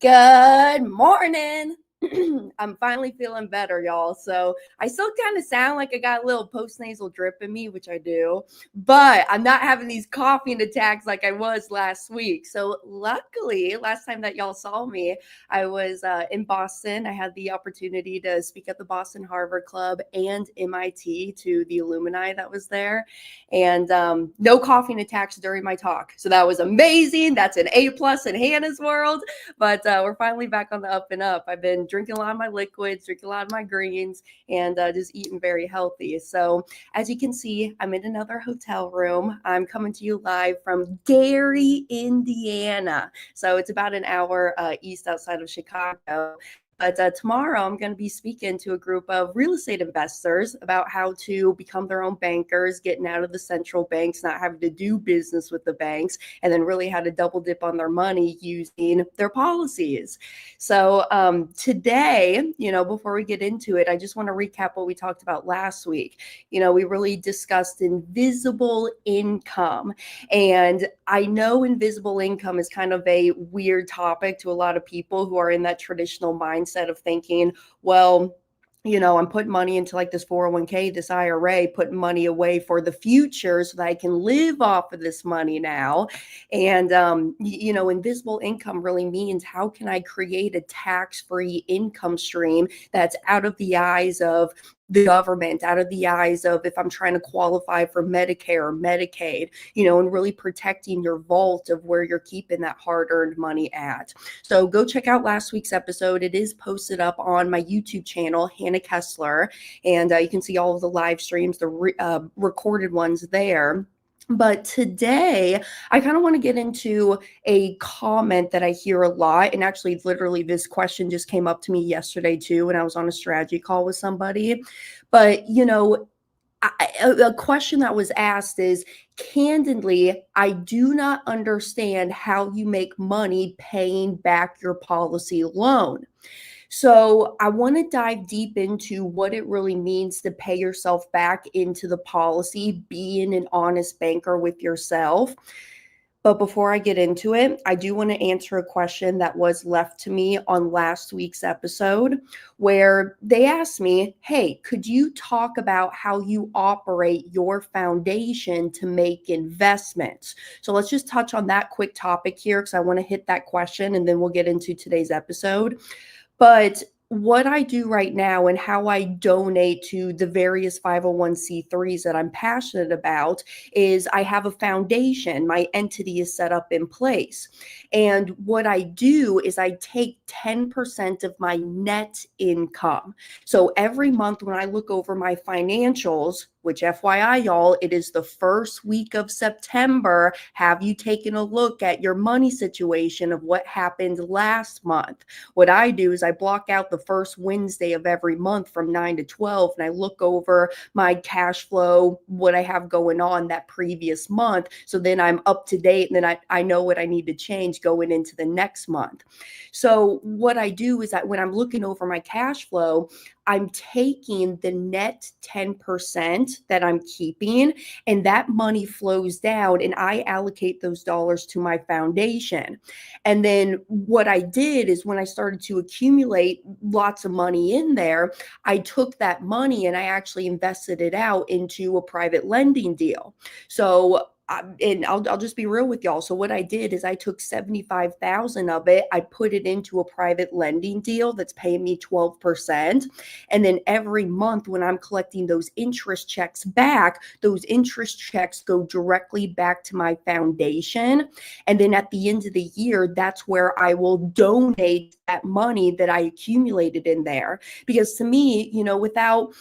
Good morning. I'm finally feeling better, y'all. So I still kind of sound like I got a little post-nasal drip in me, which I do, but I'm not having these coughing attacks like I was last week. So luckily, last time that y'all saw me, I was in Boston. I had the opportunity to speak at the Boston Harvard Club and MIT to the alumni that was there, and no coughing attacks during my talk. So that was amazing. That's an A+ in Hannah's world. But we're finally back on the up and up. I've been drinking a lot of my liquids, drinking a lot of my greens, and just eating very healthy. So as you can see, I'm in another hotel room. I'm coming to you live from Gary, Indiana. So it's about an hour east outside of Chicago. But tomorrow I'm going to be speaking to a group of real estate investors about how to become their own bankers, getting out of the central banks, not having to do business with the banks, and then really how to double dip on their money using their policies. So today, before we get into it, I just want to recap what we talked about last week. We really discussed invisible income. And I know invisible income is kind of a weird topic to a lot of people who are in that traditional mindset of thinking, well, I'm putting money into like this 401k, this IRA, putting money away for the future so that I can live off of this money now. And, invisible income really means how can I create a tax-free income stream that's out of the eyes of the government, out of the eyes of if I'm trying to qualify for Medicare or Medicaid, and really protecting your vault of where you're keeping that hard-earned money at. So go check out last week's episode. It is posted up on my YouTube channel, Hannah Kesler, and you can see all of the live streams, the recorded ones there. But today, I kind of want to get into a comment that I hear a lot. And actually, literally, this question just came up to me yesterday, too, when I was on a strategy call with somebody. But, a question that was asked is, candidly, I do not understand how you make money paying back your policy loan. So I want to dive deep into what it really means to pay yourself back into the policy, being an honest banker with yourself. But before I get into it, I do want to answer a question that was left to me on last week's episode where they asked me, hey, could you talk about how you operate your foundation to make investments? So let's just touch on that quick topic here because I want to hit that question and then we'll get into today's episode. But what I do right now and how I donate to the various 501c3s that I'm passionate about is I have a foundation. My entity is set up in place. And what I do is I take 10% of my net income. So every month when I look over my financials, which FYI, y'all, it is the first week of September. Have you taken a look at your money situation of what happened last month? What I do is I block out the first Wednesday of every month from 9 to 12, and I look over my cash flow, what I have going on that previous month. So then I'm up to date, and then I know what I need to change going into the next month. So what I do is that when I'm looking over my cash flow, I'm taking the net 10% that I'm keeping, and that money flows down, and I allocate those dollars to my foundation. And then what I did is when I started to accumulate lots of money in there, I took that money and I actually invested it out into a private lending deal. So and I'll just be real with y'all. So what I did is I took 75,000 of it. I put it into a private lending deal that's paying me 12%. And then every month when I'm collecting those interest checks back, those interest checks go directly back to my foundation. And then at the end of the year, that's where I will donate that money that I accumulated in there. Because to me, without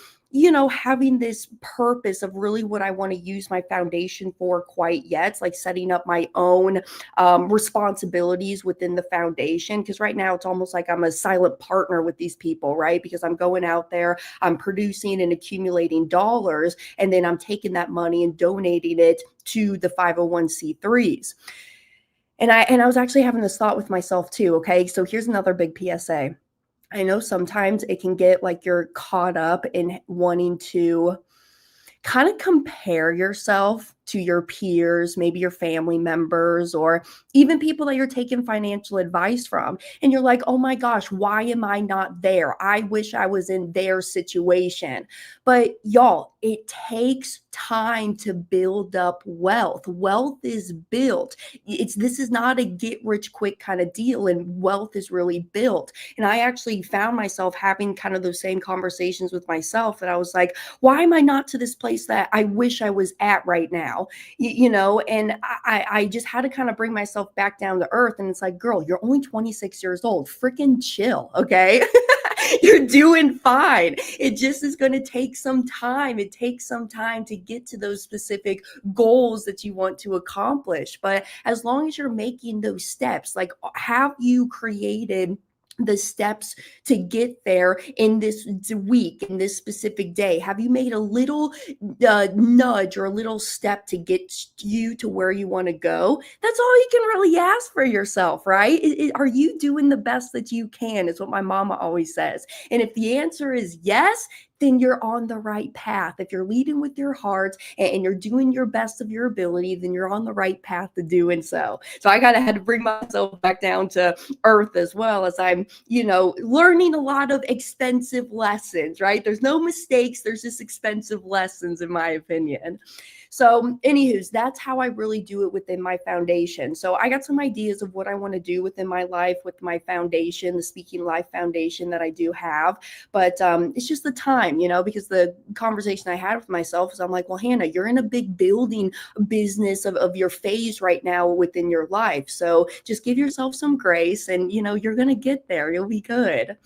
having this purpose of really what I want to use my foundation for quite yet. It's like setting up my own responsibilities within the foundation. Because right now it's almost like I'm a silent partner with these people, right? Because I'm going out there, I'm producing and accumulating dollars, and then I'm taking that money and donating it to the 501c3s. And I was actually having this thought with myself too. Okay, so here's another big PSA. I know sometimes it can get like you're caught up in wanting to kind of compare yourself to your peers, maybe your family members, or even people that you're taking financial advice from. And you're like, oh my gosh, why am I not there? I wish I was in their situation. But y'all, it takes time to build up wealth. Wealth is built. This is not a get rich quick kind of deal, and wealth is really built. And I actually found myself having kind of those same conversations with myself, that I was like, why am I not to this place that I wish I was at right now? And I just had to kind of bring myself back down to earth. And it's like, girl, you're only 26 years old. Freaking chill, okay? You're doing fine. It just is going to take some time. It takes some time to get to those specific goals that you want to accomplish. But as long as you're making those steps, like, have you created the steps to get there in this week, in this specific day? Have you made a little nudge or a little step to get you to where you want to go? That's all you can really ask for yourself, right? Are you doing the best that you can? Is what my mama always says. And if the answer is yes, then you're on the right path. If you're leading with your heart and you're doing your best of your ability, then you're on the right path to doing so. So I had to bring myself back down to earth, as well as I'm, learning a lot of expensive lessons, right? There's no mistakes. There's just expensive lessons, in my opinion. So anywho's, that's how I really do it within my foundation. So I got some ideas of what I want to do within my life with my foundation, the Speaking Life Foundation that I do have. But it's just the time, because the conversation I had with myself is, I'm like, well, Hannah, you're in a big building business of your phase right now within your life. So just give yourself some grace, and, you're going to get there. You'll be good.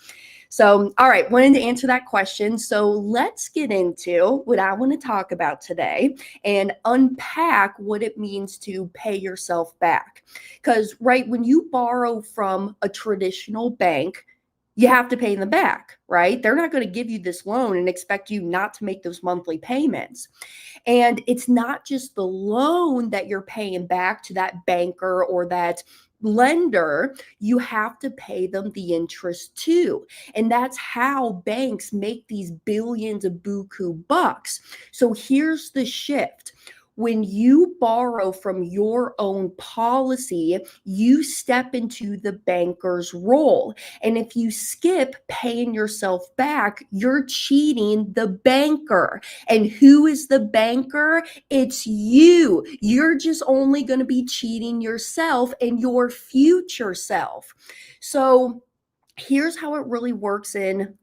So, all right, wanted to answer that question. So let's get into what I want to talk about today and unpack what it means to pay yourself back. Because, right, when you borrow from a traditional bank, you have to pay them back, right? They're not going to give you this loan and expect you not to make those monthly payments. And it's not just the loan that you're paying back to that banker or that lender, you have to pay them the interest too. And that's how banks make these billions of buku bucks. So here's the shift. When you borrow from your own policy, you step into the banker's role. And if you skip paying yourself back, you're cheating the banker. And who is the banker? It's you. You're just only going to be cheating yourself and your future self. So here's how it really works in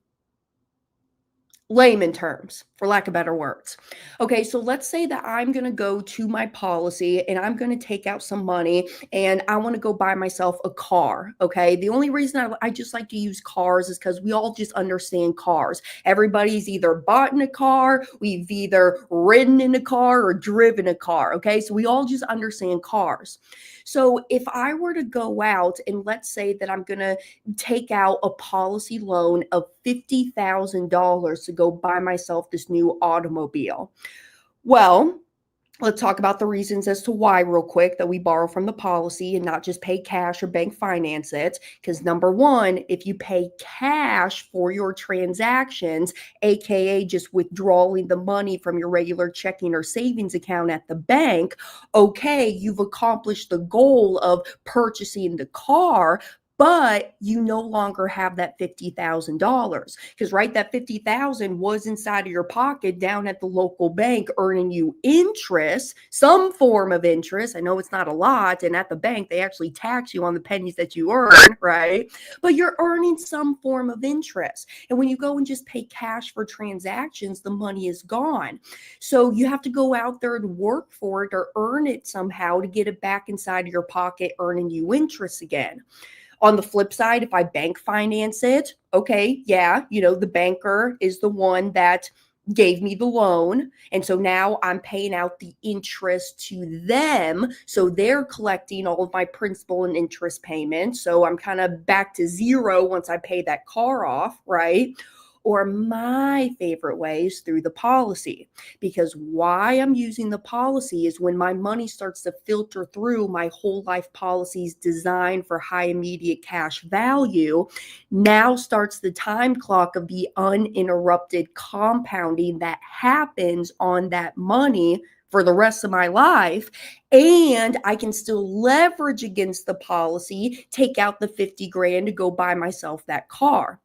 layman terms, for lack of better words. Okay, so let's say that I'm going to go to my policy and I'm going to take out some money and I want to go buy myself a car. Okay, the only reason I just like to use cars is because we all just understand cars. Everybody's either bought in a car, we've either ridden in a car or driven a car. Okay, so we all just understand cars. So if I were to go out and let's say that I'm going to take out a policy loan of $50,000 to go buy myself this new automobile. Well, let's talk about the reasons as to why real quick that we borrow from the policy and not just pay cash or bank finance it. Because number one, if you pay cash for your transactions, aka just withdrawing the money from your regular checking or savings account at the bank, okay, you've accomplished the goal of purchasing the car, but you no longer have that $50,000 because right, that $50,000 was inside of your pocket down at the local bank earning you interest, some form of interest. I know it's not a lot, and at the bank they actually tax you on the pennies that you earn, right? But you're earning some form of interest. And when you go and just pay cash for transactions, the money is gone. So you have to go out there and work for it or earn it somehow to get it back inside of your pocket, earning you interest again. On the flip side, if I bank finance it, okay, yeah, the banker is the one that gave me the loan. And so now I'm paying out the interest to them. So they're collecting all of my principal and interest payments. So I'm kind of back to zero once I pay that car off, right? Or my favorite way is through the policy, because why I'm using the policy is when my money starts to filter through my whole life policies designed for high immediate cash value. Now starts the time clock of the uninterrupted compounding that happens on that money for the rest of my life. And I can still leverage against the policy, take out the 50 grand to go buy myself that car.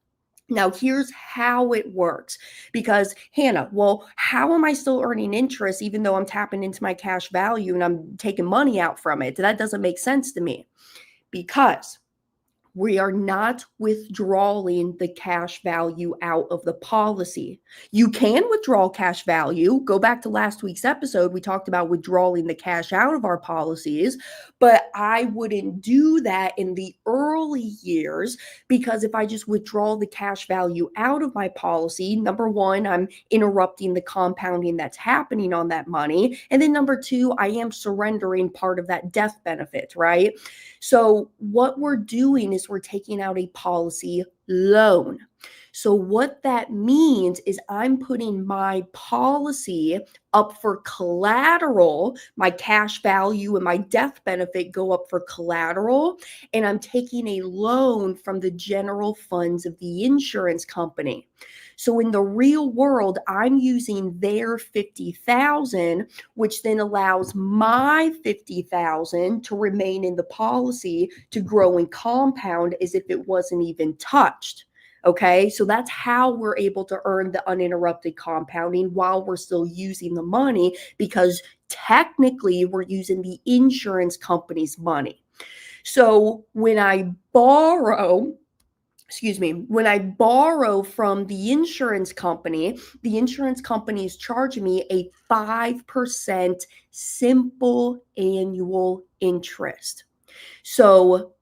Now, here's how it works. Because, Hannah, well, how am I still earning interest even though I'm tapping into my cash value and I'm taking money out from it? That doesn't make sense to me. Because we are not withdrawing the cash value out of the policy. You can withdraw cash value. Go back to last week's episode. We talked about withdrawing the cash out of our policies, but I wouldn't do that in the early years, because if I just withdraw the cash value out of my policy, number one, I'm interrupting the compounding that's happening on that money. And then number two, I am surrendering part of that death benefit, right? So what we're doing is we're taking out a policy loan. So what that means is I'm putting my policy up for collateral. My cash value and my death benefit go up for collateral, and I'm taking a loan from the general funds of the insurance company. So in the real world, I'm using their 50,000, which then allows my 50,000 to remain in the policy to grow and compound as if it wasn't even touched. Okay, so that's how we're able to earn the uninterrupted compounding while we're still using the money, because technically we're using the insurance company's money. So when I borrow from the insurance company is charging me a 5% simple annual interest. So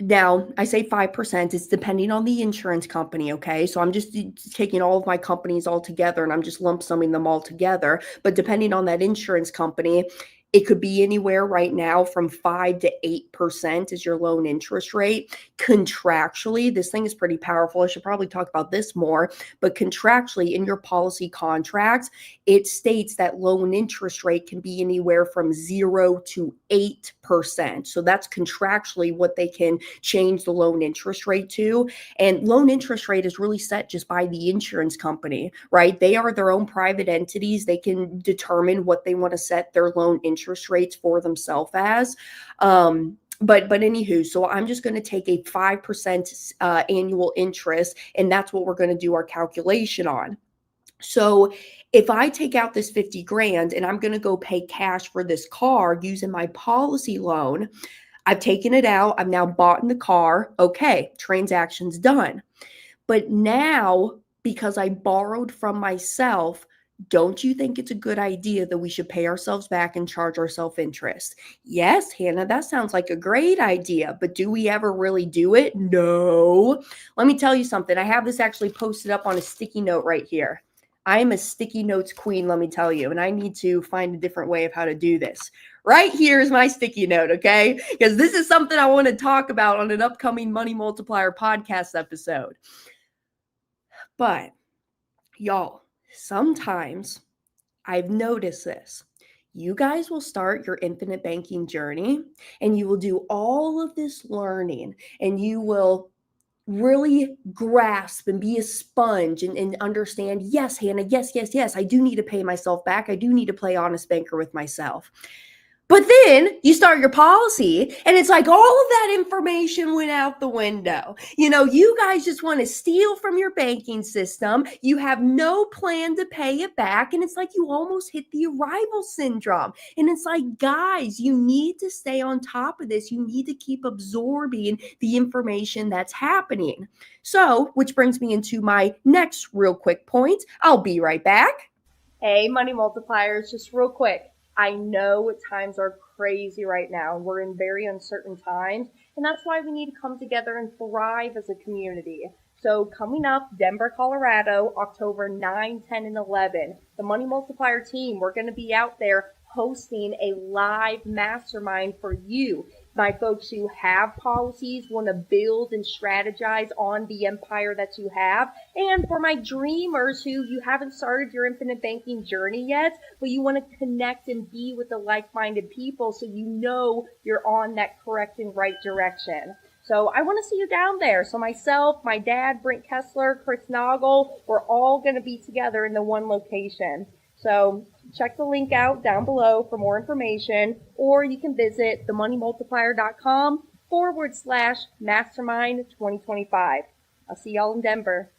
now I say 5%, it's depending on the insurance company, okay? So I'm just taking all of my companies all together and I'm just lump summing them all together. But depending on that insurance company, it could be anywhere right now from 5 to 8% is your loan interest rate. Contractually, this thing is pretty powerful. I should probably talk about this more, but contractually in your policy contracts, it states that loan interest rate can be anywhere from 0 to 8%. So that's contractually what they can change the loan interest rate to. And loan interest rate is really set just by the insurance company, right? They are their own private entities. They can determine what they want to set their loan interest rates for themselves as. But anywho, so I'm just going to take a 5% annual interest, and that's what we're going to do our calculation on. So if I take out this 50 grand and I'm going to go pay cash for this car using my policy loan, I've taken it out. I've now bought in the car. Okay, transaction's done. But now, because I borrowed from myself, don't you think it's a good idea that we should pay ourselves back and charge ourselves interest? Yes, Hannah, that sounds like a great idea, but do we ever really do it? No. Let me tell you something. I have this actually posted up on a sticky note right here. I am a sticky notes queen, let me tell you, and I need to find a different way of how to do this. Right here is my sticky note, okay? Because this is something I want to talk about on an upcoming Money Multiplier podcast episode. But y'all, sometimes I've noticed this. You guys will start your infinite banking journey and you will do all of this learning and you will really grasp and be a sponge and understand, yes, Hannah, yes, I do need to pay myself back. I do need to play honest banker with myself. But then you start your policy and it's like all of that information went out the window. You know, you guys just want to steal from your banking system. You have no plan to pay it back. And it's like you almost hit the arrival syndrome. And it's like, guys, you need to stay on top of this. You need to keep absorbing the information that's happening. So, which brings me into my next real quick point. I'll be right back. Hey, Money Multipliers, just real quick. I know times are crazy right now. We're in very uncertain times, and that's why we need to come together and thrive as a community. So coming up, Denver, Colorado, October 9, 10, and 11, the Money Multiplier team, we're going to be out there hosting a live mastermind for you. my folks who have policies want to build and strategize on the empire that you have. And for my dreamers who you haven't started your infinite banking journey yet, but you want to connect and be with the like-minded people so you know you're on that correct and right direction. So I want to see you down there. So myself, my dad, Brent Kesler, Chris Noggle, we're all going to be together in the one location. So check the link out down below for more information, or you can visit themoneymultiplier.com/mastermind 2025. I'll see y'all in Denver.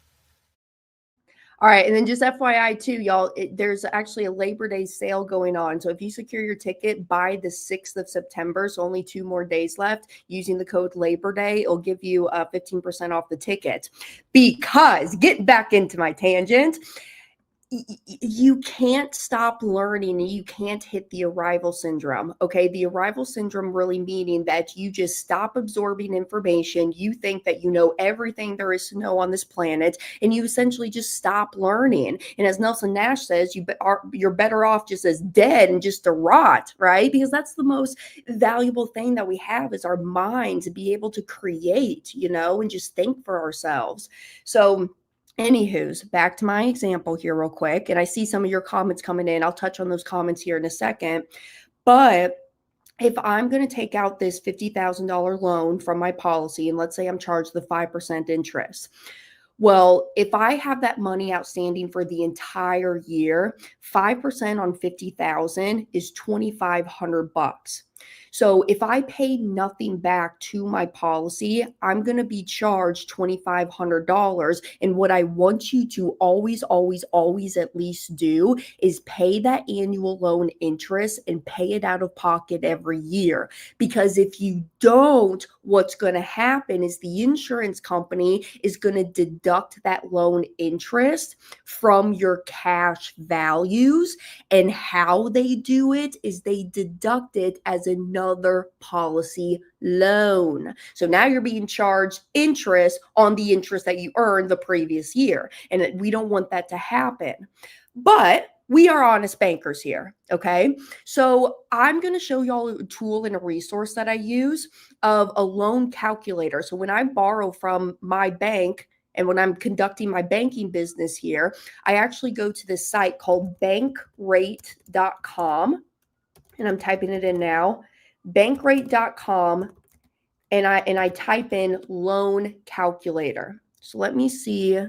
All right. And then just FYI too, y'all, there's actually a Labor Day sale going on. So if you secure your ticket by the 6th of September, so only 2 more days left, using the code Labor Day, it'll give you 15% off the ticket. Because, get back into my tangent, you can't stop learning and you can't hit the arrival syndrome. Okay. The arrival syndrome really meaning that you just stop absorbing information. You think that you know everything there is to know on this planet, and you essentially just stop learning. And as Nelson Nash says, you're better off just as dead and just to rot, right? Because that's the most valuable thing that we have is our mind to be able to create, and just think for ourselves. So anywho's, back to my example here real quick. And I see some of your comments coming in. I'll touch on those comments here in a second. But if I'm going to take out this $50,000 loan from my policy, and let's say I'm charged the 5% interest. Well, if I have that money outstanding for the entire year, 5% on 50,000 is 2,500 bucks. So if I pay nothing back to my policy, I'm going to be charged $2,500. And what I want you to always, always, always at least do is pay that annual loan interest and pay it out of pocket every year. Because if you don't, what's going to happen is the insurance company is going to deduct that loan interest from your cash values. And how they do it is they deduct it as another policy loan. So now you're being charged interest on the interest that you earned the previous year. And we don't want that to happen. But we are honest bankers here, okay? So I'm going to show y'all a tool and a resource that I use of a loan calculator. So when I borrow from my bank, and when I'm conducting my banking business here, I actually go to this site called bankrate.com, and I'm typing it in now, bankrate.com, and I type in loan calculator. So let me see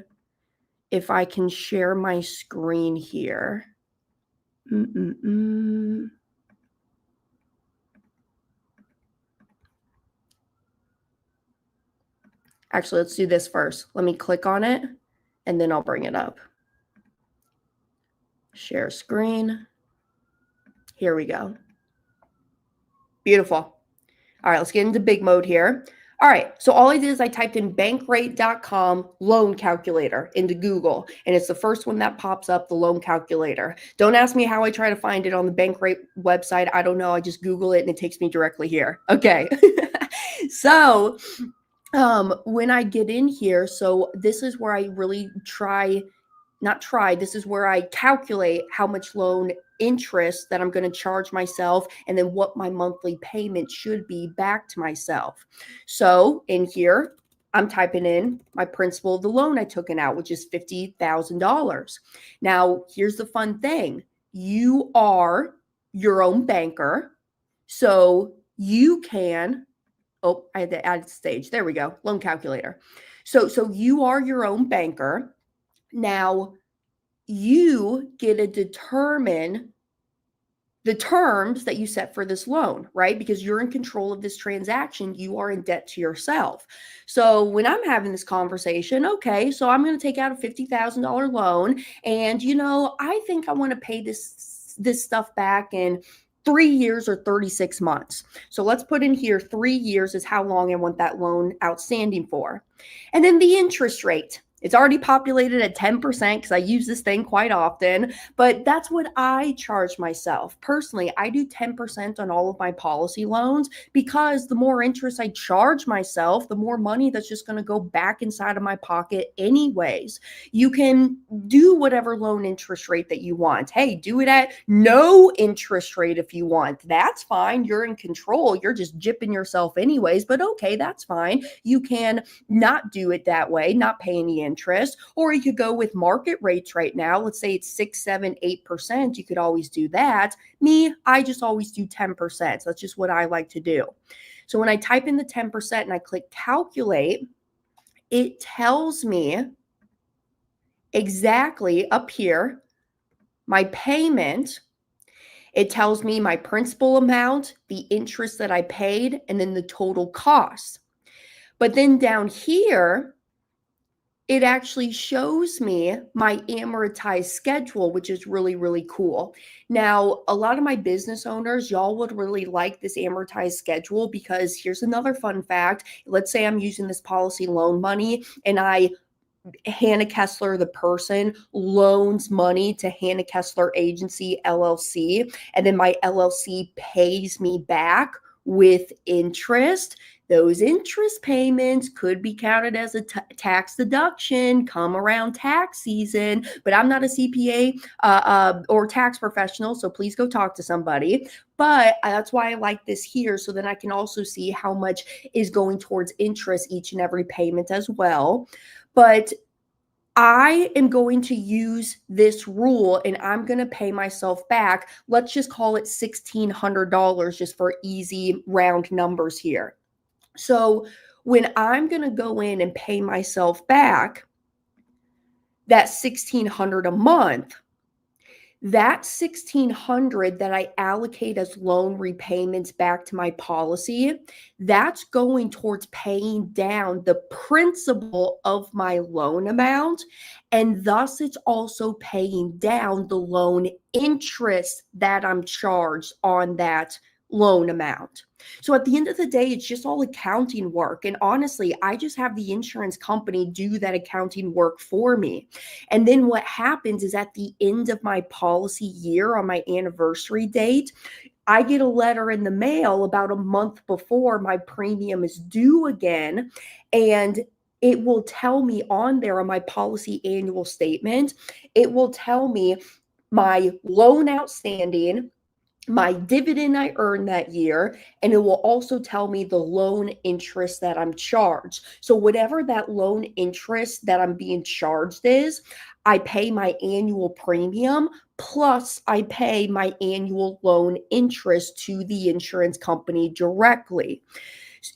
if I can share my screen here. Actually, let's do this first. Let me click on it, and then I'll bring it up. Share screen. Here we go. Beautiful. All right, let's get into big mode here. All right, so all I did is I typed in bankrate.com loan calculator into Google, and it's the first one that pops up, the loan calculator. Don't ask me how I try to find it on the Bankrate website. I don't know. I just Google it, and it takes me directly here. Okay. So when I get in here, so this is where I really this is where I calculate how much loan interest that I'm going to charge myself, and then what my monthly payment should be back to myself. So in here, I'm typing in my principal of the loan I took out, which is $50,000. Now, here's the fun thing. You are your own banker, so you can, I had to add stage. There we go. Loan calculator. So you are your own banker. Now, you get to determine the terms that you set for this loan, right? Because you're in control of this transaction. You are in debt to yourself. So when I'm having this conversation, okay, so I'm going to take out a $50,000 loan, and I think I want to pay this stuff back in 3 years or 36 months. So let's put in here 3 years is how long I want that loan outstanding for. And then the interest rate It's already populated at 10% because I use this thing quite often, but that's what I charge myself. Personally, I do 10% on all of my policy loans because the more interest I charge myself, the more money that's just going to go back inside of my pocket anyways. You can do whatever loan interest rate that you want. Hey, do it at no interest rate if you want. That's fine. You're in control. You're just gypping yourself anyways, but okay, that's fine. You can not do it that way, not pay any interest, or you could go with market rates right now. Let's say it's 6, 7, 8%. You could always do that. Me, I just always do 10%. So that's just what I like to do. So when I type in the 10% and I click calculate, it tells me exactly up here my payment. It tells me my principal amount, the interest that I paid, and then the total cost. But then down here, it actually shows me my amortized schedule, which is really, really cool. Now, a lot of my business owners, y'all would really like this amortized schedule because here's another fun fact. Let's say I'm using this policy loan money and Hannah Kesler, the person, loans money to Hannah Kesler Agency, LLC, and then my LLC pays me back with interest. Those interest payments could be counted as a tax deduction come around tax season, but I'm not a CPA or tax professional, so please go talk to somebody. But that's why I like this here, so then I can also see how much is going towards interest each and every payment as well. But I am going to use this rule and I'm going to pay myself back. Let's just call it $1,600 just for easy round numbers here. So when I'm going to go in and pay myself back that $1,600 a month, that $1,600 that I allocate as loan repayments back to my policy, that's going towards paying down the principal of my loan amount. And thus it's also paying down the loan interest that I'm charged on that loan amount. So at the end of the day, it's just all accounting work. And honestly, I just have the insurance company do that accounting work for me. And then what happens is at the end of my policy year on my anniversary date, I get a letter in the mail about a month before my premium is due again. And it will tell me on there on my policy annual statement, it will tell me my loan outstanding, my dividend I earned that year, and it will also tell me the loan interest that I'm charged. So whatever that loan interest that I'm being charged is, I pay my annual premium, plus I pay my annual loan interest to the insurance company directly.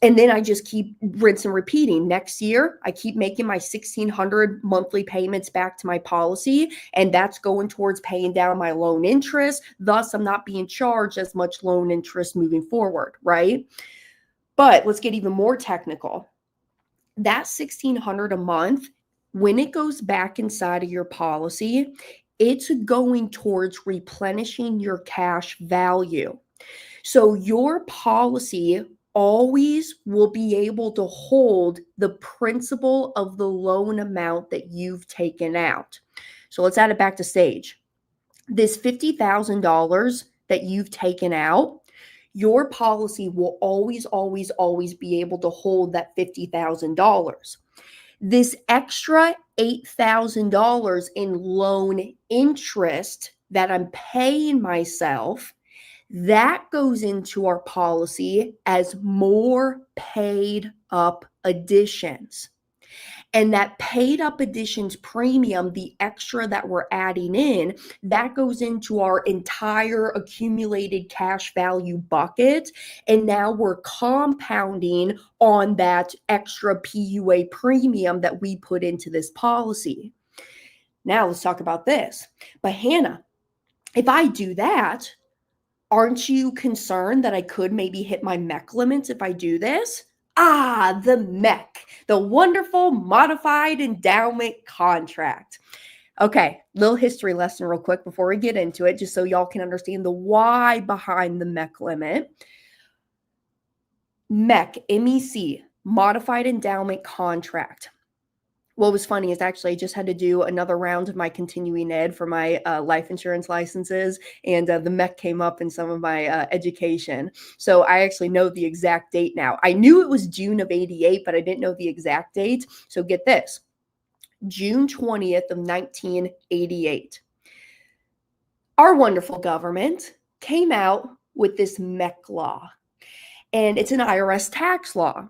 And then I just keep rinse and repeating. Next year, I keep making my $1,600 monthly payments back to my policy, and that's going towards paying down my loan interest. Thus, I'm not being charged as much loan interest moving forward, right? But let's get even more technical. That $1,600 a month, when it goes back inside of your policy, it's going towards replenishing your cash value. So your policy always will be able to hold the principal of the loan amount that you've taken out. So let's add it back to stage. This $50,000 that you've taken out, your policy will always, always, always be able to hold that $50,000. This extra $8,000 in loan interest that I'm paying myself, that goes into our policy as more paid up additions. And that paid up additions premium, the extra that we're adding in, that goes into our entire accumulated cash value bucket. And now we're compounding on that extra PUA premium that we put into this policy. Now let's talk about this. But Hannah, if I do that, aren't you concerned that I could maybe hit my MEC limits if I do this? Ah, the MEC, the wonderful modified endowment contract. Okay, little history lesson real quick before we get into it, just so y'all can understand the why behind the MEC limit. MEC, M-E-C, modified endowment contract. What was funny is actually I just had to do another round of my continuing ed for my life insurance licenses, and the MEC came up in some of my education. So I actually know the exact date now. I knew it was June of 88, but I didn't know the exact date. So get this, June 20th of 1988. Our wonderful government came out with this MEC law, and it's an IRS tax law.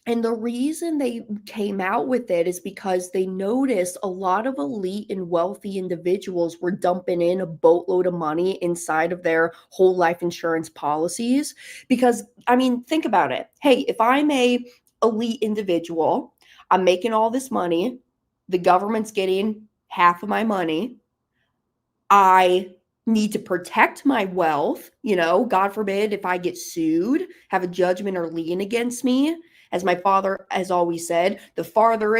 And the reason they came out with it is because they noticed a lot of elite and wealthy individuals were dumping in a boatload of money inside of their whole life insurance policies. Because, I mean, think about it. Hey, if I'm a elite individual, I'm making all this money, the government's getting half of my money. I need to protect my wealth, God forbid if I get sued, have a judgment or lien against me. As my father has always said, the farther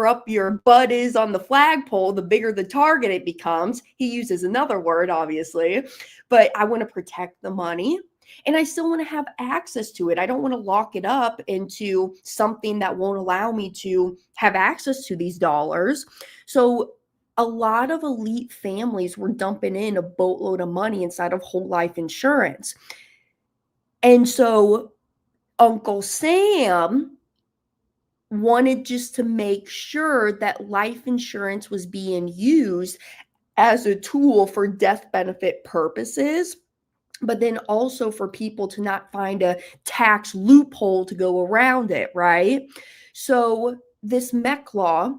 up your butt is on the flagpole, the bigger the target it becomes. He uses another word, obviously, but I want to protect the money. And I still want to have access to it. I don't want to lock it up into something that won't allow me to have access to these dollars. So a lot of elite families were dumping in a boatload of money inside of whole life insurance. And so Uncle Sam wanted just to make sure that life insurance was being used as a tool for death benefit purposes, but then also for people to not find a tax loophole to go around it, right? So this MEC law,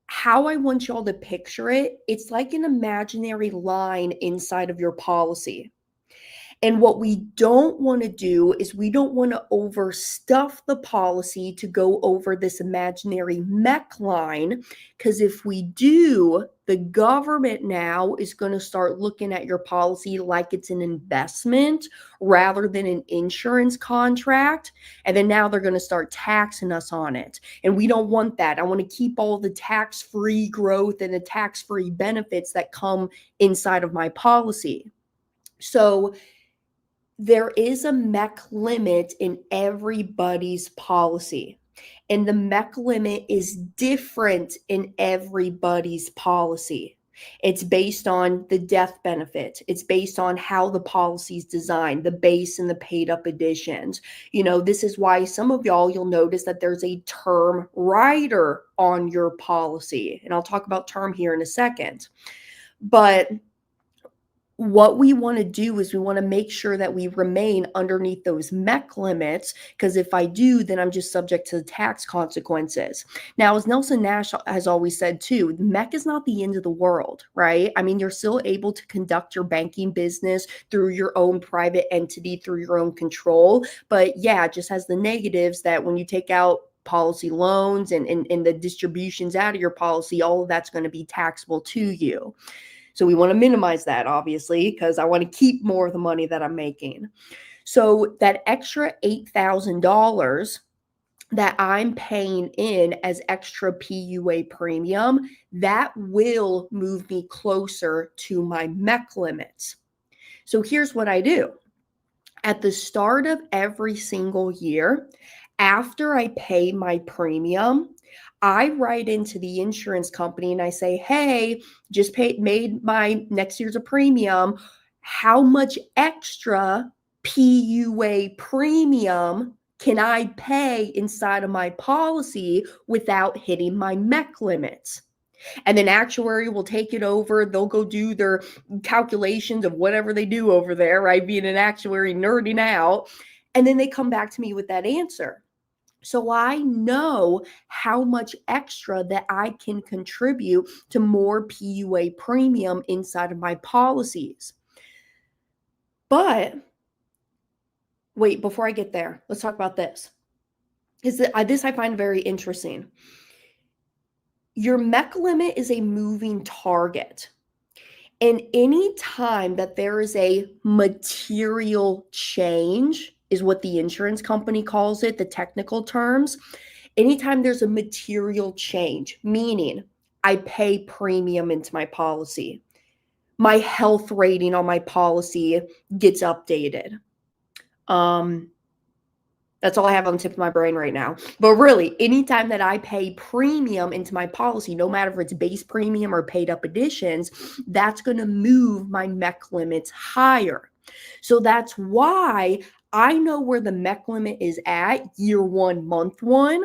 how I want y'all to picture it, it's like an imaginary line inside of your policy. And what we don't want to do is we don't want to overstuff the policy to go over this imaginary MEC line, because if we do, the government now is going to start looking at your policy like it's an investment rather than an insurance contract. And then now they're going to start taxing us on it. And we don't want that. I want to keep all the tax-free growth and the tax-free benefits that come inside of my policy. So there is a MEC limit in everybody's policy, and the MEC limit is different in everybody's policy. It's based on the death benefit. It's based on how the policy's designed, the base and the paid up additions. This is why some of y'all, you'll notice that there's a term rider on your policy. And I'll talk about term here in a second. But what we want to do is we want to make sure that we remain underneath those MEC limits, because if I do, then I'm just subject to the tax consequences. Now, as Nelson Nash has always said too, MEC is not the end of the world, right? I mean, you're still able to conduct your banking business through your own private entity, through your own control. But yeah, it just has the negatives that when you take out policy loans and the distributions out of your policy, all of that's going to be taxable to you. So we want to minimize that, obviously, because I want to keep more of the money that I'm making. So that extra $8,000 that I'm paying in as extra PUA premium, that will move me closer to my MEC limits. So here's what I do. At the start of every single year, after I pay my premium, I write into the insurance company and I say, hey, just made my next year's a premium. How much extra PUA premium can I pay inside of my policy without hitting my MEC limits? And then actuary will take it over. They'll go do their calculations of whatever they do over there, right? Being an actuary, nerding out. And then they come back to me with that answer. So I know how much extra that I can contribute to more PUA premium inside of my policies. But wait, before I get there, let's talk about this. This I find very interesting. Your MEC limit is a moving target. And any time that there is a material change, is what the insurance company calls it, the technical terms. Anytime there's a material change, meaning I pay premium into my policy, my health rating on my policy gets updated. That's all I have on the tip of my brain right now. But really, anytime that I pay premium into my policy, no matter if it's base premium or paid up additions, that's going to move my MEC limits higher. So that's why I know where the MEC limit is at year one, month one.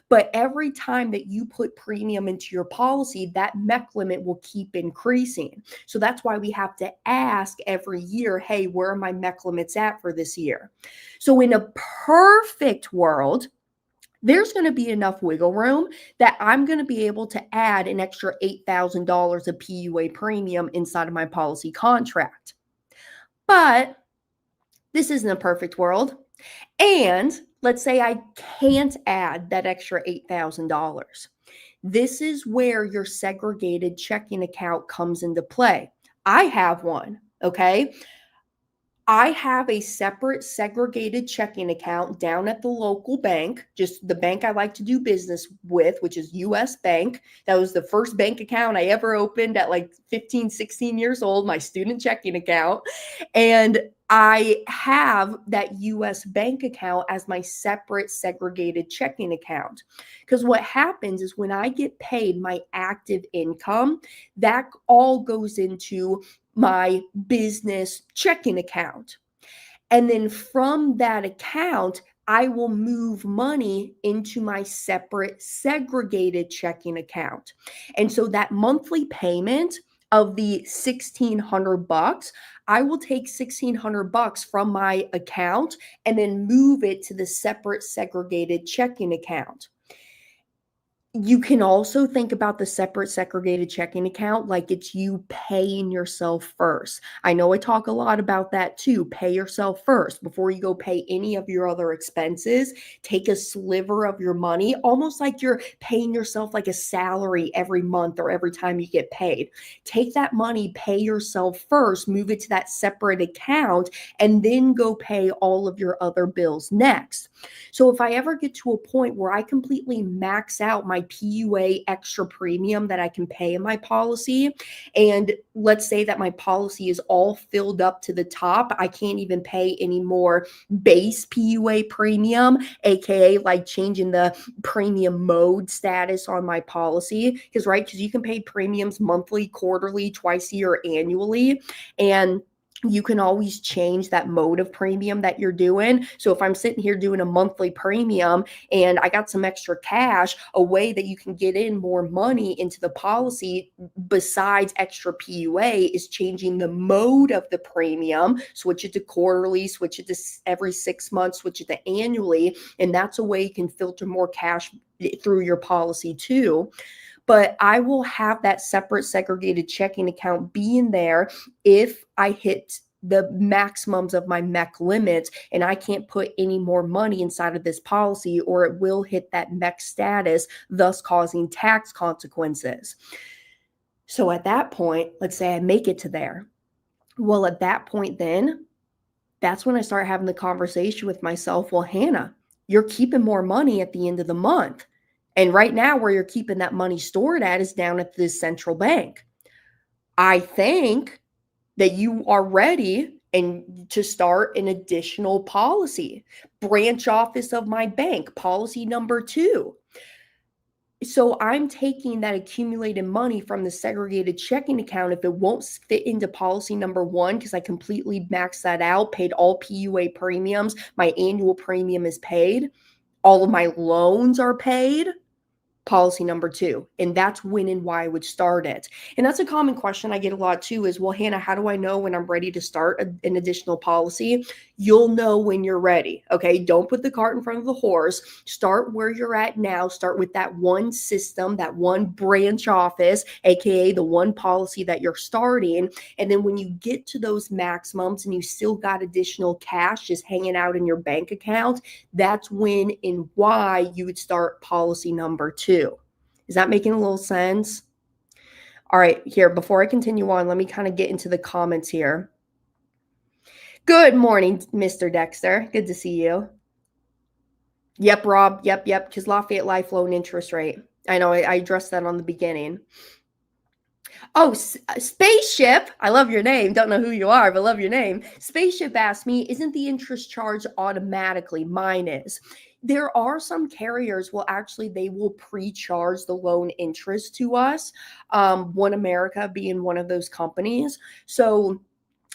But every time that you put premium into your policy, that MEC limit will keep increasing. So that's why we have to ask every year, hey, where are my MEC limits at for this year? So in a perfect world, there's going to be enough wiggle room that I'm going to be able to add an extra $8,000 of PUA premium inside of my policy contract. But this isn't a perfect world. And let's say I can't add that extra $8,000. This is where your segregated checking account comes into play. I have one, okay? I have a separate segregated checking account down at the local bank, just the bank I like to do business with, which is US Bank. That was the first bank account I ever opened at like 15, 16 years old, my student checking account. And I have that US Bank account as my separate segregated checking account. Because what happens is when I get paid my active income, that all goes into my business checking account. And then from that account, I will move money into my separate segregated checking account. And so that monthly payment of the $1,600, I will take $1,600 from my account and then move it to the separate segregated checking account. You can also think about the separate segregated checking account like it's you paying yourself first. I know I talk a lot about that too. Pay yourself first before you go pay any of your other expenses. Take a sliver of your money, almost like you're paying yourself like a salary every month or every time you get paid. Take that money, pay yourself first, move it to that separate account, and then go pay all of your other bills next. So if I ever get to a point where I completely max out my PUA extra premium that I can pay in my policy, and let's say that my policy is all filled up to the top, I can't even pay any more base PUA premium, aka like changing the premium mode status on my policy. Because you can pay premiums monthly, quarterly, twice a year, annually, and you can always change that mode of premium that you're doing. So if I'm sitting here doing a monthly premium and I got some extra cash, a way that you can get in more money into the policy besides extra PUA is changing the mode of the premium, switch it to quarterly, switch it to every 6 months, switch it to annually. And that's a way you can filter more cash through your policy too. But I will have that separate segregated checking account be in there if I hit the maximums of my MEC limits and I can't put any more money inside of this policy, or it will hit that MEC status, thus causing tax consequences. So at that point, let's say I make it to there. Well, at that point then, that's when I start having the conversation with myself. Well, Hannah, you're keeping more money at the end of the month. And right now, where you're keeping that money stored at is down at the central bank. I think that you are ready and to start an additional policy. Branch office of my bank, policy number 2. So I'm taking that accumulated money from the segregated checking account. If it won't fit into policy number 1, because I completely maxed that out, paid all PUA premiums, my annual premium is paid, all of my loans are paid, policy number 2. And that's when and why I would start it. And that's a common question I get a lot too is, well, Hannah, how do I know when I'm ready to start an additional policy? You'll know when you're ready. Okay. Don't put the cart in front of the horse. Start where you're at now. Start with that one system, that one branch office, aka the one policy that you're starting. And then when you get to those maximums and you still got additional cash just hanging out in your bank account, that's when and why you would start policy number 2. Is that making a little sense? All right, here, before I continue on, let me kind of get into the comments here. Good morning, Mr. Dexter. Good to see you. Yep, Rob. Yep. Because Lafayette Life loan interest rate. I know I addressed that on the beginning. Oh, Spaceship. I love your name. Don't know who you are, but love your name. Spaceship asked me, isn't the interest charged automatically? Mine is. There are some carriers they will pre-charge the loan interest to us. One America being one of those companies. So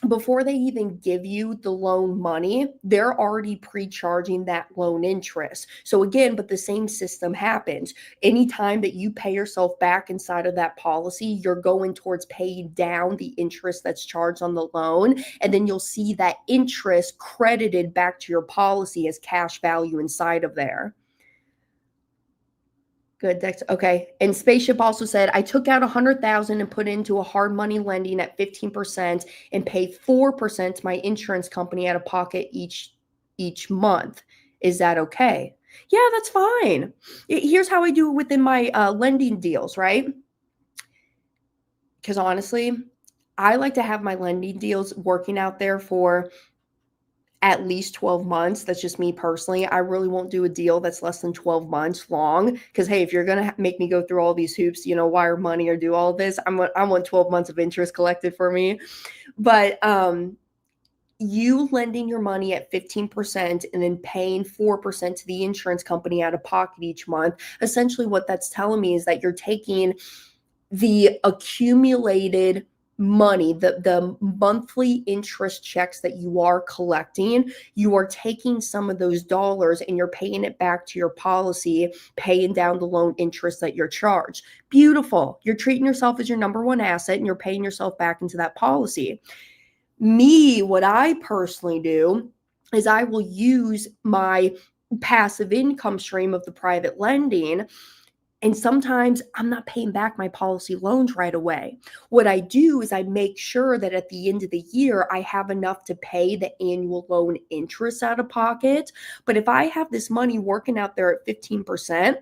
before they even give you the loan money, they're already pre-charging that loan interest. So again, but the same system happens. Anytime that you pay yourself back inside of that policy, you're going towards paying down the interest that's charged on the loan. And then you'll see that interest credited back to your policy as cash value inside of there. Good, Dex. Okay. And Spaceship also said, I took out 100,000 and put into a hard money lending at 15% and pay 4% to my insurance company out of pocket each month. Is that okay? Yeah, that's fine. Here's how I do it within my lending deals, right? Because honestly, I like to have my lending deals working out there for at least 12 months. That's just me personally. I really won't do a deal that's less than 12 months long because, hey, if you're going to make me go through all these hoops, wire money or do all this, I want 12 months of interest collected for me. But you lending your money at 15% and then paying 4% to the insurance company out of pocket each month, essentially what that's telling me is that you're taking the accumulated money, the monthly interest checks that you are collecting, you are taking some of those dollars and you're paying it back to your policy, paying down the loan interest that you're charged. Beautiful. You're treating yourself as your number one asset and you're paying yourself back into that policy. What I personally do is I will use my passive income stream of the private lending. And sometimes I'm not paying back my policy loans right away. What I do is I make sure that at the end of the year, I have enough to pay the annual loan interest out of pocket. But if I have this money working out there at 15%,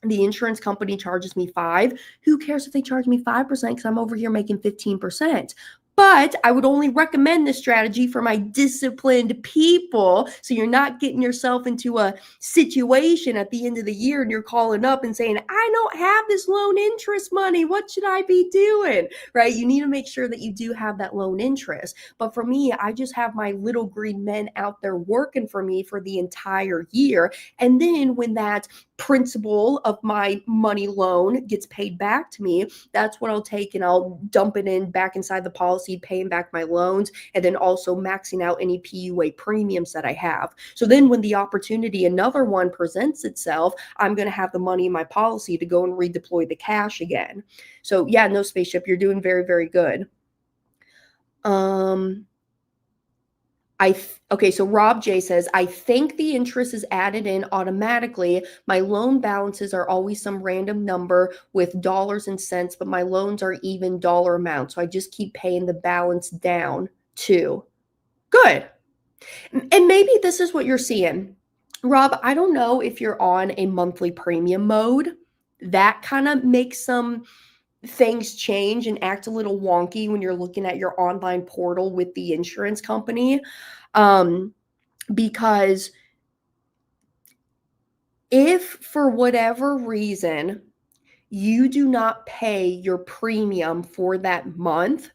the insurance company charges me 5%. Who cares if they charge me 5% because I'm over here making 15%? But I would only recommend this strategy for my disciplined people. So you're not getting yourself into a situation at the end of the year and you're calling up and saying, I don't have this loan interest money. What should I be doing? Right? You need to make sure that you do have that loan interest. But for me, I just have my little green men out there working for me for the entire year. And then when that principal of my money loan gets paid back to me, that's what I'll take and I'll dump it in back inside the policy, paying back my loans, and then also maxing out any PUA premiums that I have. So then when the opportunity, another one presents itself, I'm going to have the money in my policy to go and redeploy the cash again. So yeah, no, Spaceship, you're doing very, very good. Okay, so Rob J says, I think the interest is added in automatically. My loan balances are always some random number with dollars and cents, but my loans are even dollar amount. So I just keep paying the balance down too. Good. And maybe this is what you're seeing. Rob, I don't know if you're on a monthly premium mode. That kind of makes some things change and act a little wonky when you're looking at your online portal with the insurance company. Because if for whatever reason you do not pay your premium for that month,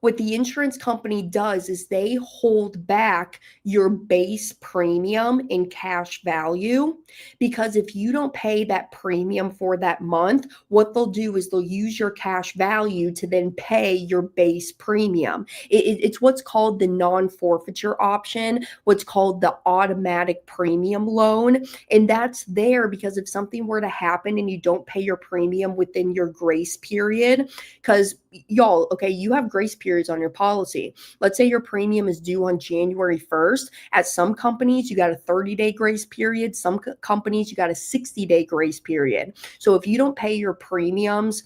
what the insurance company does is they hold back your base premium in cash value, because if you don't pay that premium for that month, what they'll do is they'll use your cash value to then pay your base premium. It's what's called the non-forfeiture option, what's called the automatic premium loan. And that's there because if something were to happen and you don't pay your premium within your grace period, because y'all, okay, you have grace periods on your policy. Let's say your premium is due on January 1st. At some companies, you got a 30-day grace period. Some companies, you got a 60-day grace period. So if you don't pay your premiums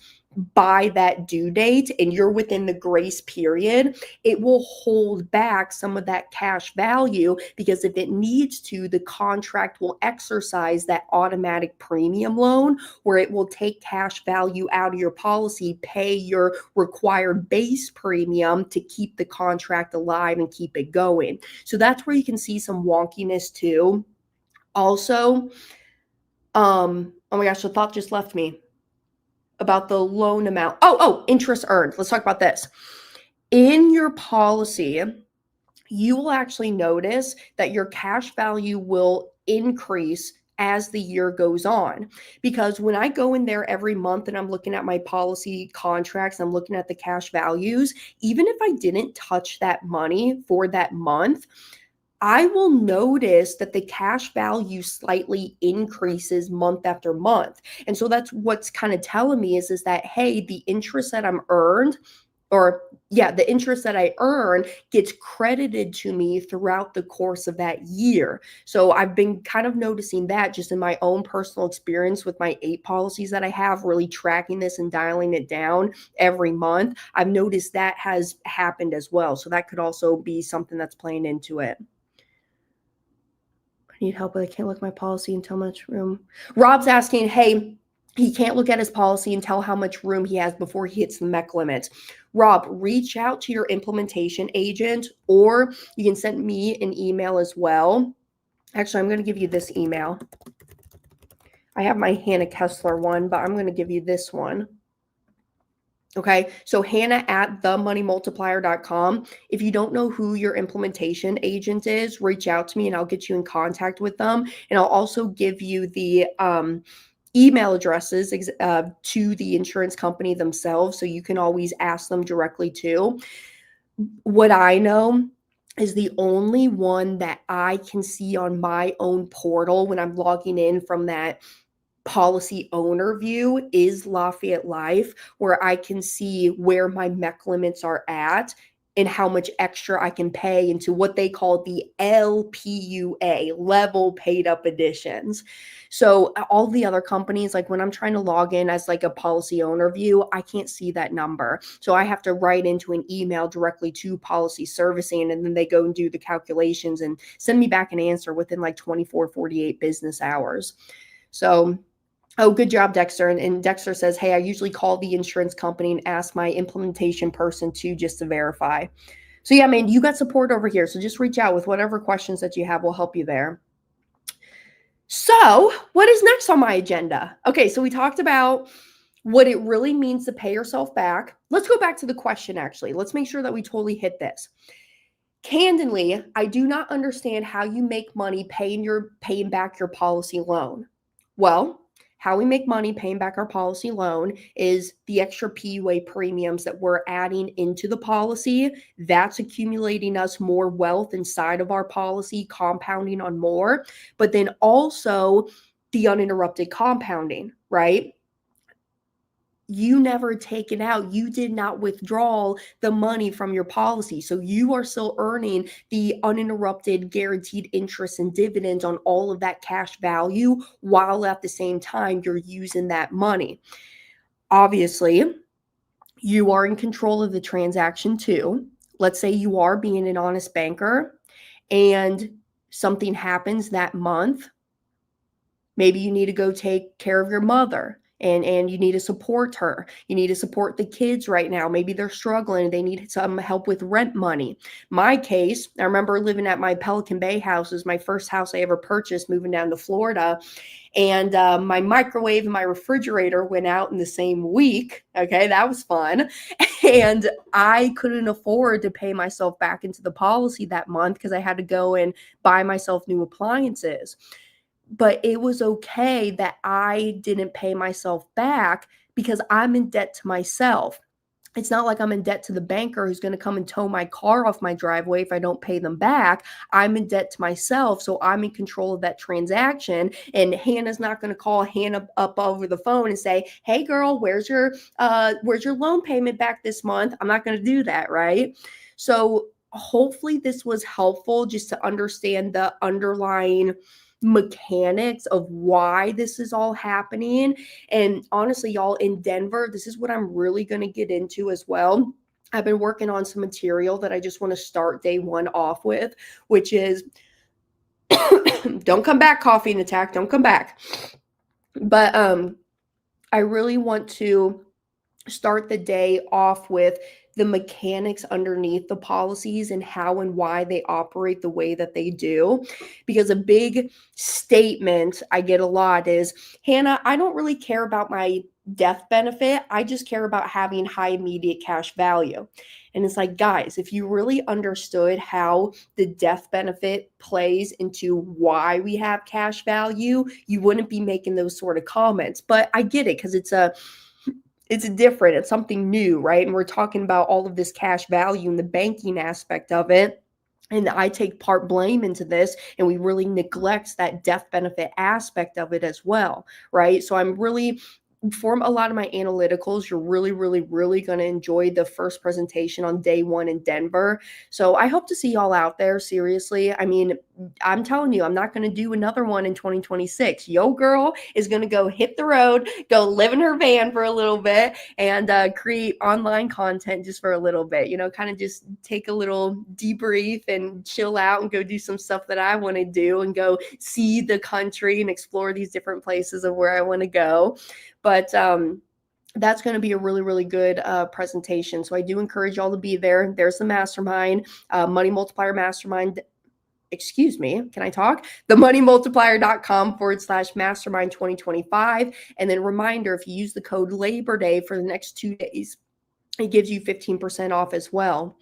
by that due date and you're within the grace period, it will hold back some of that cash value, because if it needs to, the contract will exercise that automatic premium loan where it will take cash value out of your policy, pay your required base premium to keep the contract alive and keep it going. So that's where you can see some wonkiness too. Also, oh my gosh, the thought just left me. about the loan amount. Oh, interest earned. Let's talk about this. In your policy, you will actually notice that your cash value will increase as the year goes on. Because when I go in there every month and I'm looking at my policy contracts, I'm looking at the cash values, even if I didn't touch that money for that month, I will notice that the cash value slightly increases month after month. And so that's what's kind of telling me is that, hey, the interest that I'm earned, the interest that I earn gets credited to me throughout the course of that year. So I've been kind of noticing that just in my own personal experience with my 8 policies that I have, really tracking this and dialing it down every month. I've noticed that has happened as well. So that could also be something that's playing into it. I need help, but I can't look at my policy and tell how much room. Rob's asking, hey, he can't look at his policy and tell how much room he has before he hits the MEC limits. Rob, reach out to your implementation agent, or you can send me an email as well. Actually, I'm going to give you this email. I have my Hannah Kesler one, but I'm going to give you this one. Okay, so Hannah at themoneymultiplier.com. If you don't know who your implementation agent is, reach out to me and I'll get you in contact with them. And I'll also give you the email addresses to the insurance company themselves, so you can always ask them directly too. What I know is the only one that I can see on my own portal when I'm logging in from that policy owner view is Lafayette Life, where I can see where my MEC limits are at and how much extra I can pay into what they call the LPUA, level paid up additions. So all the other companies, like when I'm trying to log in as like a policy owner view, I can't see that number. So I have to write into an email directly to policy servicing, and then they go and do the calculations and send me back an answer within like 24, 48 business hours. So oh, good job, Dexter. And Dexter says, hey, I usually call the insurance company and ask my implementation person too, just to verify. So yeah, man, you got support over here. So just reach out with whatever questions that you have. We'll help you there. So what is next on my agenda? Okay, so we talked about what it really means to pay yourself back. Let's go back to the question, actually. Let's make sure that we totally hit this. Candidly, I do not understand how you make money paying back your policy loan. Well, how we make money paying back our policy loan is the extra PUA premiums that we're adding into the policy. That's accumulating us more wealth inside of our policy, compounding on more, but then also the uninterrupted compounding, right? You never take it out. You did not withdraw the money from your policy. So you are still earning the uninterrupted guaranteed interest and dividends on all of that cash value, while at the same time you're using that money. Obviously, you are in control of the transaction too. Let's say you are being an honest banker and something happens that month. Maybe you need to go take care of your mother. And you need to support her. You need to support the kids right now. Maybe they're struggling. They need some help with rent money. My case, I remember living at my Pelican Bay house. It was my first house I ever purchased moving down to Florida. And my microwave and my refrigerator went out in the same week. Okay, that was fun. And I couldn't afford to pay myself back into the policy that month because I had to go and buy myself new appliances. But it was okay that I didn't pay myself back because I'm in debt to myself. It's not like I'm in debt to the banker who's going to come and tow my car off my driveway if I don't pay them back. I'm in debt to myself, so I'm in control of that transaction. And Hannah's not going to call Hannah up over the phone and say, "Hey, girl, where's your loan payment back this month?" I'm not going to do that, right? So hopefully this was helpful just to understand the underlying mechanics of why this is all happening. And honestly, y'all, in Denver, this is what I'm really going to get into as well. I've been working on some material that I just want to start day one off with, which is don't come back, coffee and attack, don't come back. But I really want to start the day off with the mechanics underneath the policies and how and why they operate the way that they do. Because a big statement I get a lot is, Hannah, I don't really care about my death benefit. I just care about having high immediate cash value. And it's like, guys, if you really understood how the death benefit plays into why we have cash value, you wouldn't be making those sort of comments. But I get it, because it's different. It's something new, right? And we're talking about all of this cash value and the banking aspect of it. And I take part blame into this, and we really neglect that death benefit aspect of it as well, right? So I'm really, for a lot of my analyticals, you're really, really, really going to enjoy the first presentation on day 1 in Denver. So I hope to see y'all out there. Seriously. I mean, I'm telling you, I'm not going to do another one in 2026. Yo girl is going to go hit the road, go live in her van for a little bit, and create online content just for a little bit, kind of just take a little debrief and chill out and go do some stuff that I want to do, and go see the country and explore these different places of where I want to go. But that's going to be a really, really good presentation. So I do encourage y'all to be there. There's the mastermind, Money Multiplier Mastermind. Excuse me, can I talk? themoneymultiplier.com/mastermind 2025. And then reminder, if you use the code Labor Day for the next 2 days, it gives you 15% off as well.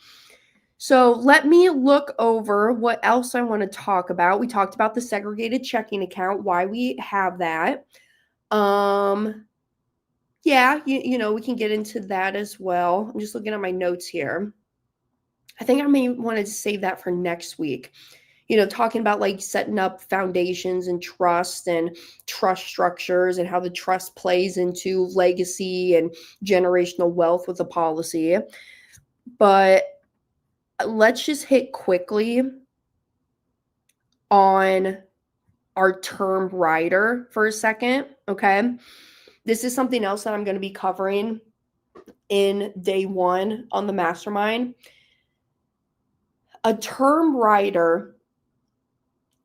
So let me look over what else I want to talk about. We talked about the segregated checking account, why we have that. Yeah, we can get into that as well. I'm just looking at my notes here. I think I may want to save that for next week. Talking about like setting up foundations and trust and trust structures, and how the trust plays into legacy and generational wealth with a policy. But let's just hit quickly on our term rider for a second, okay? This is something else that I'm going to be covering in day 1 on the mastermind. A term rider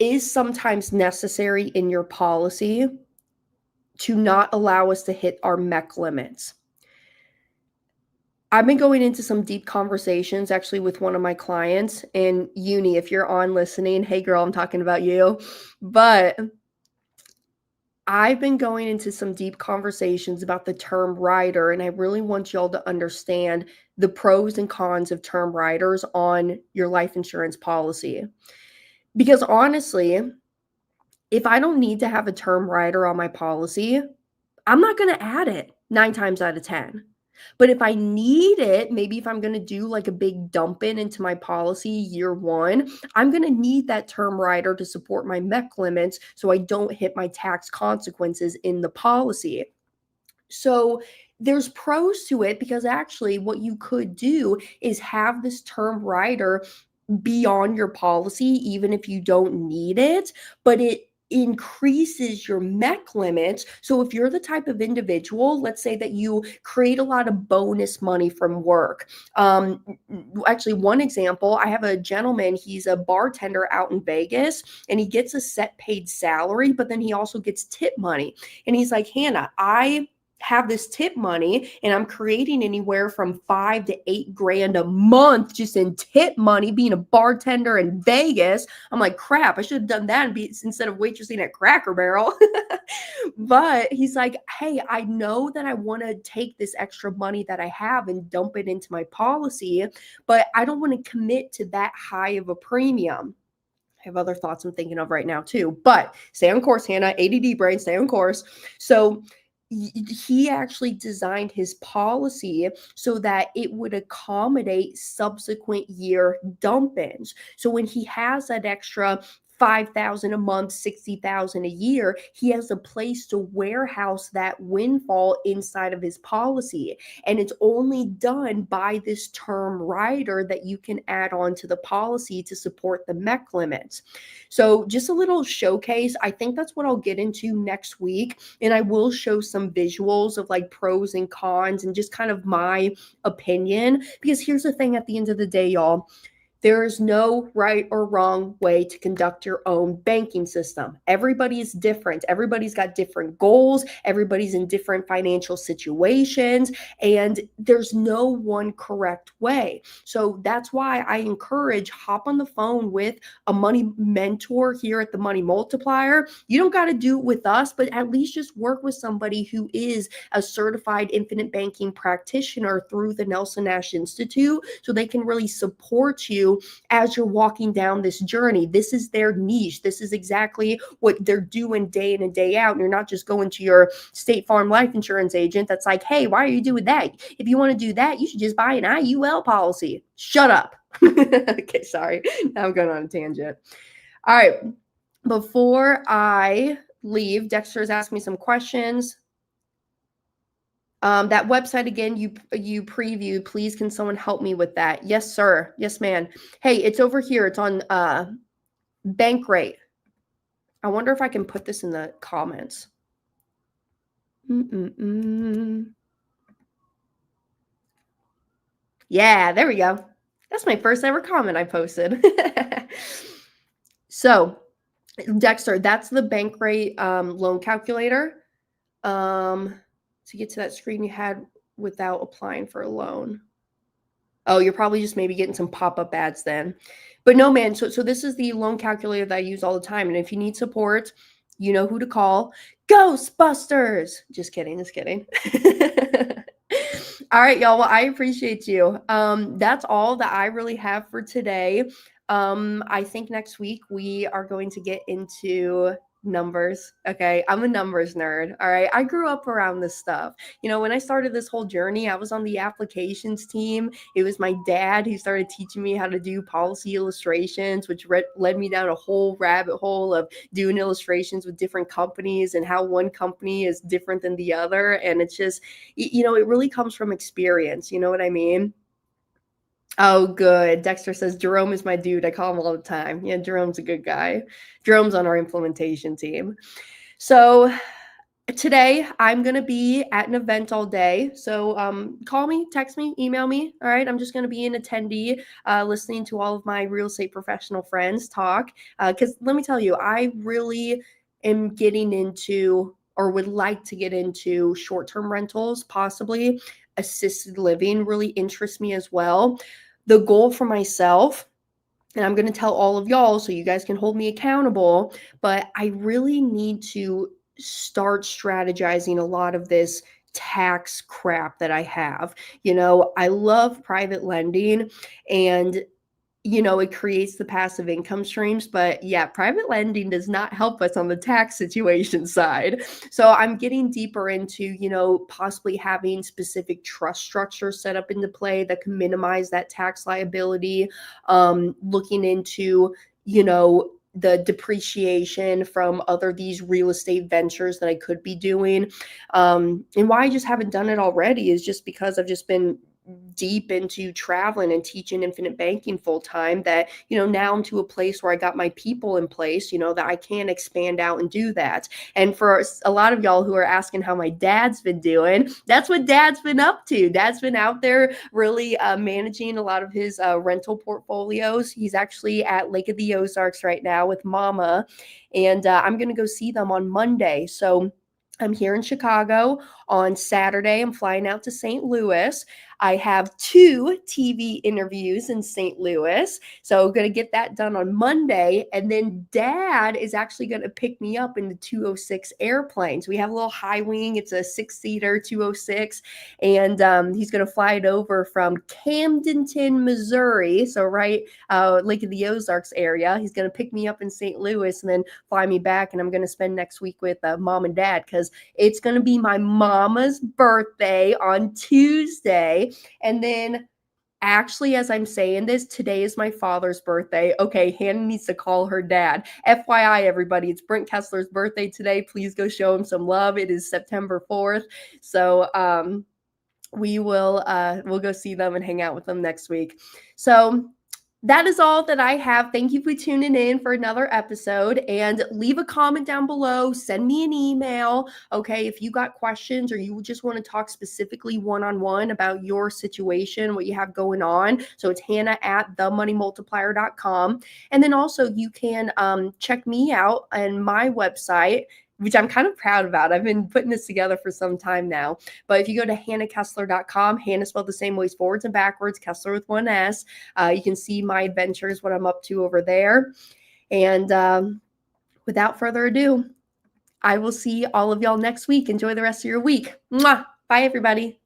is sometimes necessary in your policy to not allow us to hit our MEC limits. I've been going into some deep conversations actually with one of my clients, and Uni, if you're on listening, hey girl, I'm talking about you. But I've been going into some deep conversations about the term rider, and I really want y'all to understand the pros and cons of term riders on your life insurance policy. Because honestly, if I don't need to have a term rider on my policy, I'm not going to add it 9 times out of 10. But if I need it, maybe if I'm going to do like a big dump into my policy year 1, I'm going to need that term rider to support my MEC limits so I don't hit my tax consequences in the policy. So there's pros to it, because actually what you could do is have this term rider be on your policy even if you don't need it, but it increases your MEC limits. So if you're the type of individual, let's say that you create a lot of bonus money from work. Actually, one example, I have a gentleman, he's a bartender out in Vegas, and he gets a set paid salary, but then he also gets tip money. And he's like, Hannah, I have this tip money and I'm creating anywhere from $5 to $8 grand a month just in tip money being a bartender in Vegas. I'm like, crap, I should have done that instead of waitressing at Cracker Barrel. But he's like, hey, I know that I want to take this extra money that I have and dump it into my policy, but I don't want to commit to that high of a premium. I have other thoughts I'm thinking of right now too, but stay on course, Hannah. ADD brain, stay on course. So he actually designed his policy so that it would accommodate subsequent year dump-ins. So when he has that extra $5,000 a month, $60,000 a year, he has a place to warehouse that windfall inside of his policy. And it's only done by this term rider that you can add on to the policy to support the MEC limits. So just a little showcase. I think that's what I'll get into next week. And I will show some visuals of like pros and cons and just kind of my opinion. Because here's the thing, at the end of the day, y'all, There is no right or wrong way to conduct your own banking system. Everybody is different. Everybody's got different goals. Everybody's in different financial situations, and there's no one correct way. So that's why I encourage hop on the phone with a money mentor here at the Money Multiplier. You don't got to do it with us, but at least just work with somebody who is a certified infinite banking practitioner through the Nelson Nash Institute, so they can really support you as you're walking down this journey. This is their niche. This is exactly what they're doing day in and day out. And you're not just going to your State Farm life insurance agent that's like, hey, why are you doing that? If you want to do that, you should just buy an IUL policy. Shut up. Okay, sorry. Now I'm going on a tangent. All right. Before I leave, Dexter's asked me some questions. That website again, you previewed, please can someone help me with that? Yes, sir. Yes, man. Hey, it's over here. It's on Bankrate. I wonder if I can put this in the comments. Yeah, there we go. That's my first ever comment I posted. So, Dexter, that's the Bankrate loan calculator. To get to that screen you had without applying for a loan. Oh, you're probably just maybe getting some pop-up ads then. But no, man, so this is the loan calculator that I use all the time. And if you need support, you know who to call. Ghostbusters! Just kidding, just kidding. All right, y'all. Well, I appreciate you. That's all that I really have for today. I think next week we are going to get into numbers. Okay. I'm a numbers nerd. All right. I grew up around this stuff. You know, when I started this whole journey, I was on the applications team. It was my dad who started teaching me how to do policy illustrations, which led me down a whole rabbit hole of doing illustrations with different companies and how one company is different than the other. And it's just, you know, it really comes from experience. You know what I mean? Oh, good. Dexter says, Jerome is my dude. I call him all the time. Yeah, Jerome's a good guy. Jerome's on our implementation team. So today I'm going to be at an event all day. So call me, text me, email me. All right. I'm just going to be an attendee, listening to all of my real estate professional friends talk. Because let me tell you, I really am getting into, or would like to get into, short-term rentals, possibly assisted living really interests me as well. The goal for myself, and I'm going to tell all of y'all so you guys can hold me accountable, but I really need to start strategizing a lot of this tax crap that I have. You know, I love private lending, and you know, it creates the passive income streams, but yeah, private lending does not help us on the tax situation side. So I'm getting deeper into, you know, possibly having specific trust structures set up into play that can minimize that tax liability. Looking into, you know, the depreciation from these real estate ventures that I could be doing. And why I just haven't done it already is just because I've just been deep into traveling and teaching infinite banking full time, that, you know, now I'm to a place where I got my people in place, you know, that I can expand out and do that. And for a lot of y'all who are asking how my dad's been doing, that's what dad's been up to. Dad's been out there really managing a lot of his rental portfolios. He's actually at Lake of the Ozarks right now with mama, and I'm going to go see them on Monday. So I'm here in Chicago. On Saturday, I'm flying out to St. Louis. I have 2 TV interviews in St. Louis. So I'm going to get that done on Monday. And then dad is actually going to pick me up in the 206 airplane. So we have a little high wing. It's a 6-seater 206. And he's going to fly it over from Camdenton, Missouri. So right Lake of the Ozarks area. He's going to pick me up in St. Louis and then fly me back. And I'm going to spend next week with mom and dad, because it's going to be my mama's birthday on Tuesday. And then actually, as I'm saying this, today is my father's birthday. Okay, Hannah needs to call her dad. FYI, everybody, it's Brent Kessler's birthday today. Please go show him some love. It is September 4th. So we'll go see them and hang out with them next week. So That is all that I have. Thank you for tuning in for another episode, and leave a comment down below. Send me an email. Okay. If you got questions or you just want to talk specifically one-on-one about your situation, what you have going on. So it's Hannah at themoneymultiplier.com. And then also you can check me out on my website, which I'm kind of proud about. I've been putting this together for some time now. But if you go to hannahkesler.com, Hannah spelled the same ways forwards and backwards, Kesler with one S, you can see my adventures, what I'm up to over there. And without further ado, I will see all of y'all next week. Enjoy the rest of your week. Mwah! Bye, everybody.